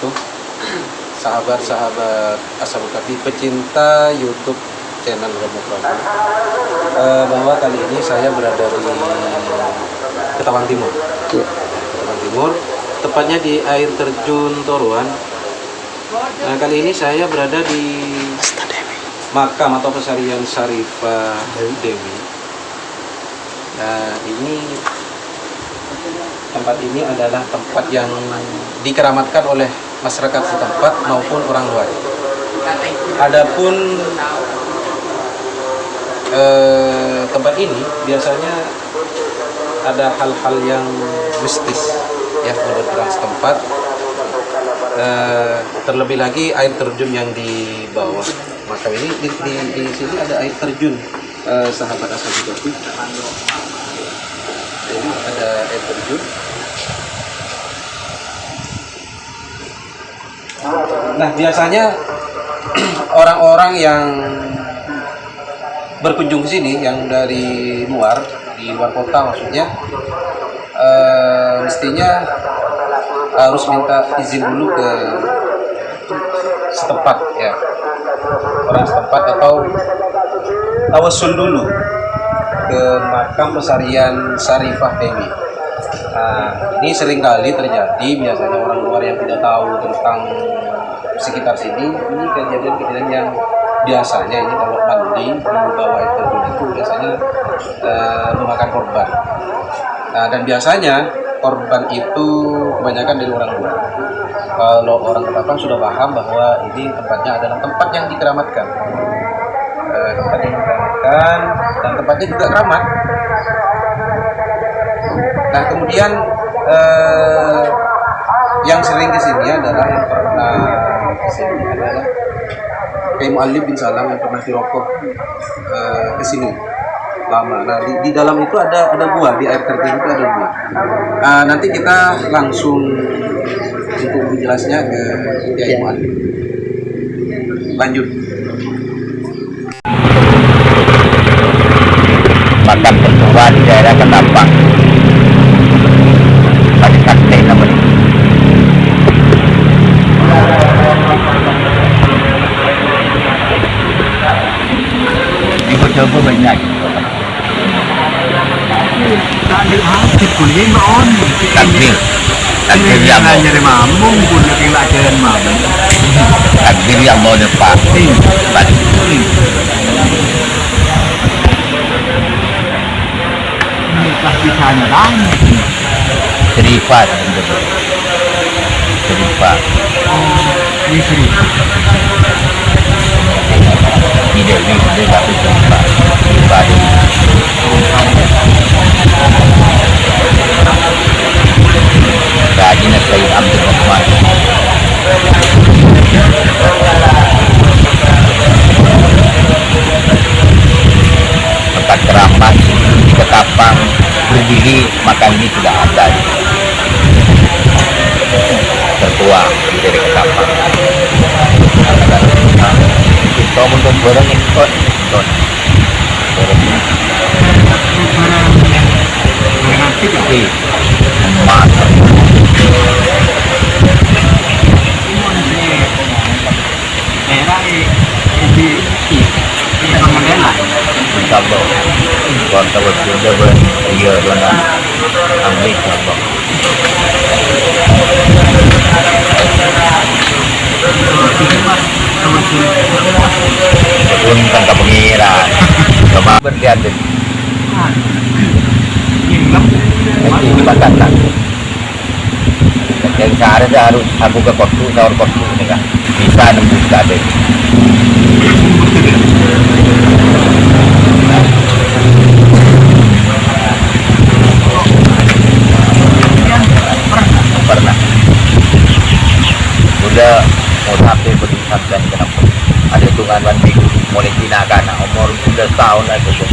wabarakatuh. Sahabat-sahabat Ashabul Kahfi, pecinta YouTube channel Romo Prabu. Bahwa kali ini saya berada di Ketawang Timur. Ketawang Timur, tepatnya di air terjun Toruan. Nah, kali ini saya berada di makam atau pesarian Syarifah Dewi. Nah, tempat ini adalah tempat yang dikeramatkan oleh masyarakat setempat maupun orang luar. Adapun tempat ini biasanya ada hal-hal yang mistis ya menurut orang setempat. Terlebih lagi air terjun yang di bawah makam ini, di sini ada air terjun, sahabat Ashabul Kahfi. Jadi ada air terjun. Nah, biasanya orang-orang yang berkunjung ke sini, yang dari luar, di luar kota maksudnya, mestinya harus minta izin dulu ke setempat ya, orang setempat, atau tawassul dulu ke makam pesarian Syarifah Dewi. Nah, ini seringkali terjadi, biasanya orang luar yang tidak tahu tentang sekitar sini, ini kejadian-kejadian yang biasanya ini kalau mandi di bawah air terjun itu biasanya memakan korban. Nah, dan biasanya korban itu kebanyakan dari orang luar. Kalau orang Ketapang sudah paham bahwa ini tempatnya adalah tempat yang dikeramatkan. Tempat yang dikeramatkan dan tempatnya juga keramat. Nah, kemudian yang sering kesini adalah, yang pernah kesini adalah Kiai Mu'allim bin Salam yang pernah dirokok kesini lama. Nah, di dalam itu ada gua, di air terjun itu ada gua. Nanti kita langsung untuk lebih jelasnya ke Kiai Mu'allim. Lanjut. Makam tertua di daerah Ketapang. Pada kakek namanya. Coba banyak. Takbir yang mau nyari mamung, punya pelajaran mamung. Takbir yang mau depan. Pasti sandang. Syarifah teman-teman. Syarifah. Ini Syarifah. Ini Dewi, dia tapi Syarifah. Syarifah Dewi. Rajin Sayyid Abdul Rahman. Tempat keramat di Ketapang berdiri, maka ini sudah ada tertua di daerah Ketapang. Kita untuk barang ikut emas còn tao bật xuống đây bên giờ luôn là ăn mít là bọc turun tangkap pengiran sama berlian deh ini dimakan yang seharusnya harus aku ke kotu sahur kotu ini kan bisa nembus tadi. Pernah udah mau sampai berdikat dan kenapa ada hitungan minggu mulai tinakan umur udah tahun aja tuh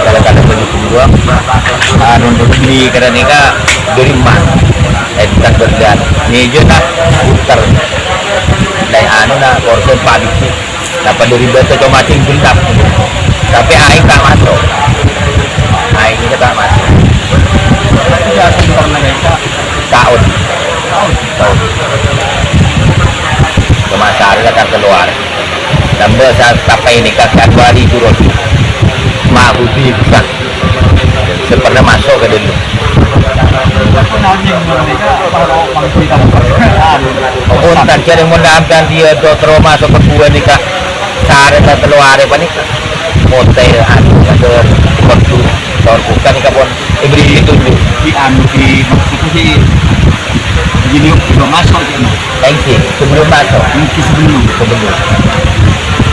kadang-kadang berdua untuk di karena nikah dari mana kan berdan ini aja nak putar dari anu nak korban padi dapat dari batu otomatis bintang tapi aing tak masuk aing tak masuk tahun Nambah saat sampai nikah Januari turun Mahudi bukan pernah masuk ke dulu Untan jadi mudah-mudahan dia do terus masuk ke gua nikah sehari atau telur hari panik motel anu kader waktu tahun bukan nikah pun diberi ditunjuk di anu di maksudnya sih jadi belum masuk ya thank you sebelum masuk mungkin sebelum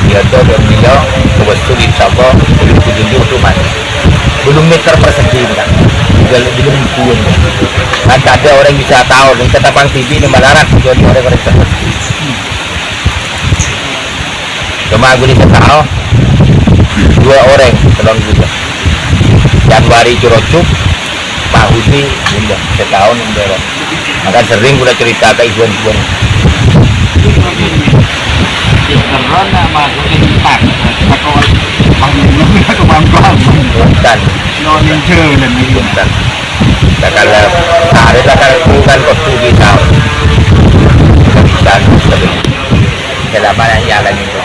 dia do dan beliau kebetul insya Allah belum ditunjuk tuh masuk belum meter persegi kan belum pun nanti ada orang bisa tahu dan ketapang TV ini malarat jadi orang-orang seperti cuma gue bisa tahu 2 orang telur juga Januari Curocuk Mahudi udah setahun udah maka sering udah cerita ke ibuan-ibuan karena masuk ini tak kalau bangun kebanggaan Untan non-incer dan Untan nah kalau hari lah kalau bukan waktu kita bisa selama yang jalan itu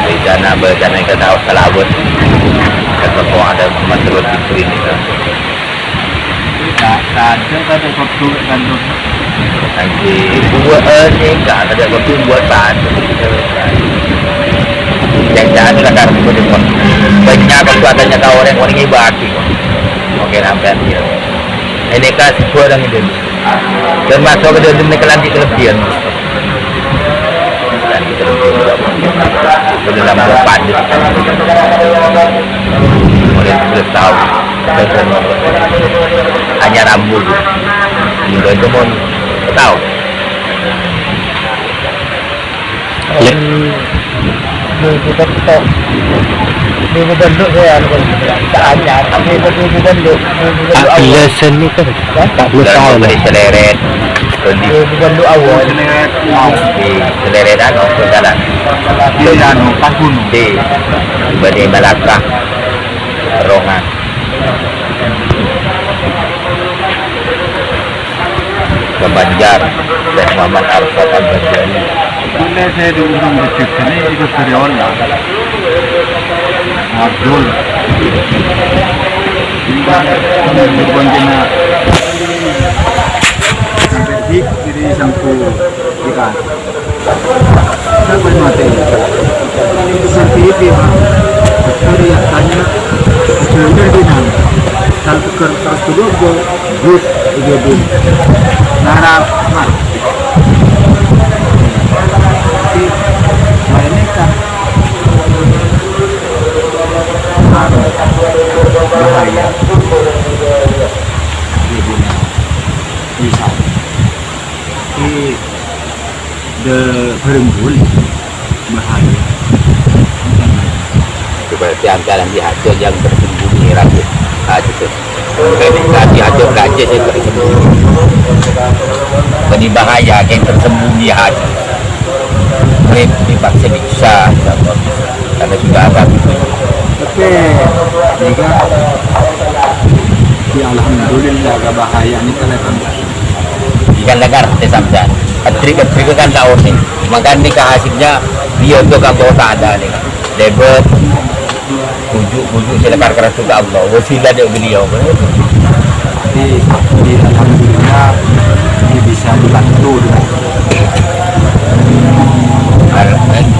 bencana kita tahu selawat ketemu ada menurut itu ini tak ada waktu kan nanti buat ini kan ada waktu buat bahan yang jangan lah karena itu banyak waktu adanya tahu orang ibadi oke nampak dia ini kan sesuai dengan itu termasuk ke dalam kelantik kelebihan dan itu dalam depan mulai 10 tahun hanya rambut hingga itu pun tahu Minggu benduk saya tak hanya tapi minggu benduk lesson ni kan tak boleh tahu lah seleret minggu benduk awal di seleret anu jalan di anu pas gunung di Bani Malaka Rongan ke Banjar dan Muhammad Arfad Al-Banjari boleh saya diundang di sini ikut karyawan lah Abdul berbandingnya sampai di sangku ikan sampai mati sensitif dari tanya sudah dengan satu kertas itu gue good bun nara mat tapi lainnya kan bahaya bisa di berembul bahaya seperti anggaran di hasil yang tersembunyi rambut itu predikasi hasil gajah yang tersembunyi ini bahaya yang tersembunyi hasil mereka dipaksa bisa karena sudah apa tapi jika di alhamdulillah agak bahaya ini kelihatan ikan legar sampai trik kan tahu nih maka nikah hasilnya dia untuk kamu tak ada nih debet pujuk silakan keras juga Allah wasilah dia beliau di alhamdulillah ini bisa dibantu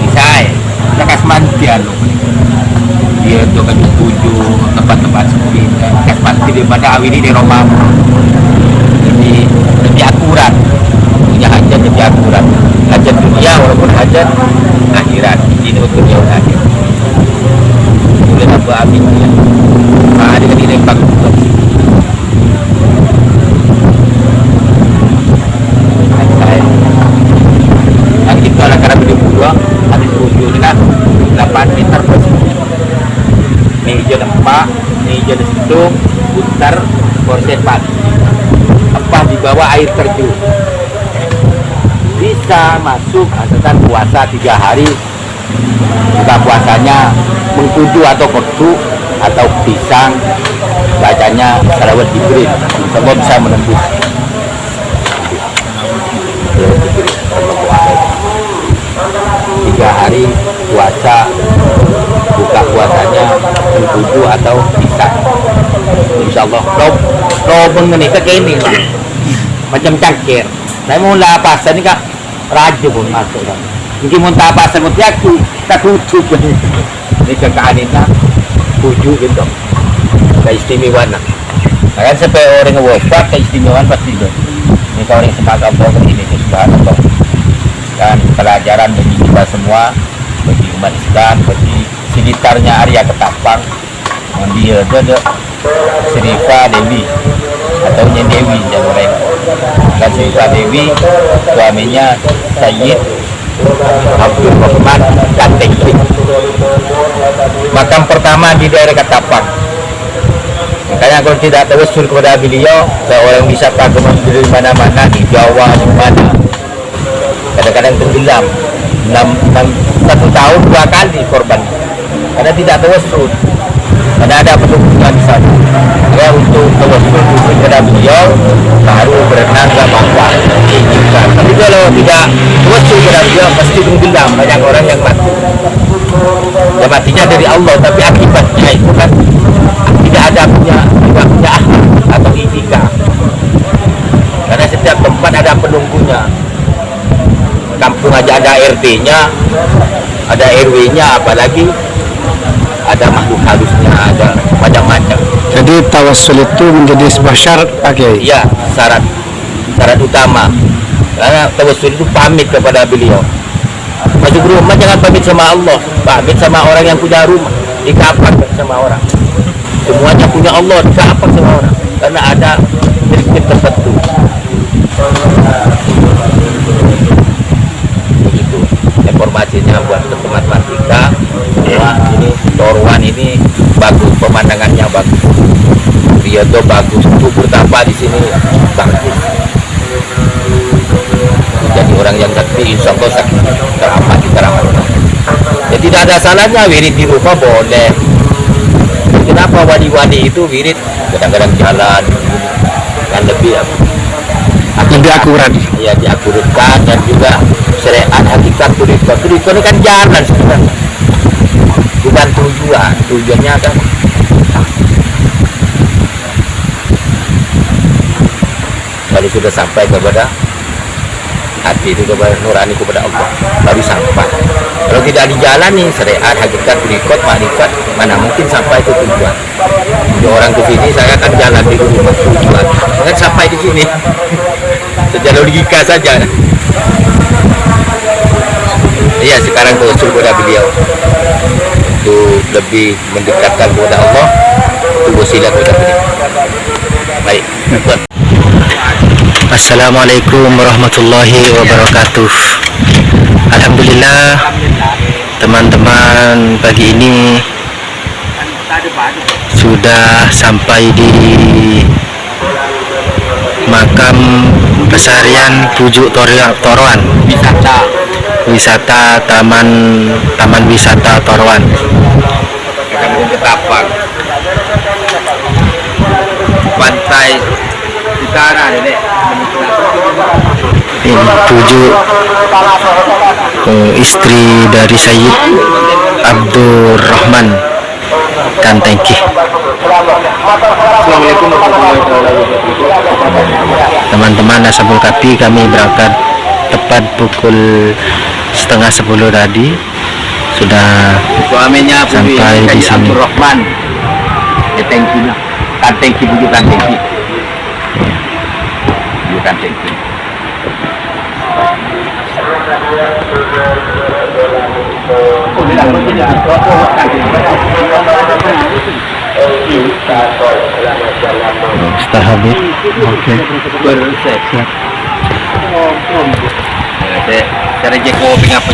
bisa lekas mantian dia untuk kan pujuk tempat-tempat seperti lekas manti daripada awini di Roma jadi lebih akurat punya hajat lebih akurat hajat dunia walaupun hajat akhirat ini untuk yang akhir boleh tambah amin ya ada kan ini bang dan itu adalah karena video dua ada 7 dengan 8 meter persegi ini hijau empat ini hijau situng putar korset pagi apa di bawah air terjun bisa masuk asalkan puasa 3 hari buka puasanya mengkudu atau kodu atau pisang bacanya salawat Jibril sebab bisa menembus 3 hari puasa, buka puasanya 7 atau bisa. Insya Allah lo mengenika ke ini lah, macam cangkir. Saya mau lapasan ini kak raja pun masuk kan. Mungkin mau tapasan pun aku tak tutup ini kekaannya 7 gitu. Keistimewaan lah. Kan sampai orang wafat keistimewaan pasti itu. Ini kalau orang semacam program ini subhanallah. Dan pelajaran bagi kita semua, bagi umat Islam, bagi sekitarnya Arya Ketapang. Dia ada Serifah Dewi atau Dewi yang orang. Dan Serifah Dewi suaminya Sayyid Abdul Rahman Gantengki. Makam pertama di daerah Ketapang. Makanya kalau tidak tawassul kepada beliau, seorang bisa kagum dari mana-mana, di Jawa, di mana. Kadang-kadang tenggelam 1 tahun 2 kali korban karena tidak tawassul, karena ada pendukungnya di sana. Ya, untuk tawassul kepada beliau baru berenang ke bawah. Tapi kalau tidak tawassul kepada beliau pasti tenggelam, banyak orang yang mati. Ya matinya dari Allah, tapi akibatnya itu kan tidak ada punya atau itikaf. Karena setiap tempat ada penunggunya. Kampung aja ada RT-nya, ada RW-nya, apalagi ada makhluk halusnya, ada macam-macam. Jadi tawassul itu menjadi sebuah syarat Pak Kiai. Iya, syarat utama. Karena tawassul itu pamit kepada beliau. Masuk rumah jangan pamit sama Allah, pamit sama orang yang punya rumah. Dikapak sama orang. Semuanya punya Allah, dikapak sama orang. Karena ada trik tertentu. Begitu informasinya buat teman-teman kita. Semua ini Toruan ini bagus, pemandangannya bagus. Dia tuh bagus, kubur tanpa di sini bagus. Jadi orang yang sakti, insya Allah sakti teramat. Ya tidak ada salahnya wirid di rumah boleh. Kenapa wali-wali itu wirid kadang-kadang jalan kan lebih akurat. Ya diakuratkan, dan juga syariat hakikat turikot ini kan jalan sebenarnya, bukan tujuannya kan kalau sudah sampai kepada hati itu, kepada nurani, kepada Allah, baru sampai. Kalau tidak dijalani syariat hakikat turikot makrifat, mana mungkin sampai ke tujuan. Jadi orang ke sini saya akan jalan di rumah tujuan, kan sampai di sini secara logika saja. Iya, sekarang tawassul kepada beliau untuk lebih mendekatkan kepada Allah, untuk wasilah kepada beliau. Baik. Assalamualaikum warahmatullahi wabarakatuh. Alhamdulillah teman-teman, pagi ini sudah sampai di makam pesarian Pujuk Toruan, wisata taman wisata Toruan. Kampung Ketapang, pantai utara ini. Ini Pujuk, istri dari Sayyid Abdul Rahman Gantengki. Teman-teman Ashabul Kahfi, kami berangkat tepat pukul 9:30 tadi, sudah Suaminya sampai di sini. Abdul Rahman Gantengki, Pujuk Gantengki. Pujuk Gantengki. Sudah habis. Oke. Saya rejek kopi apa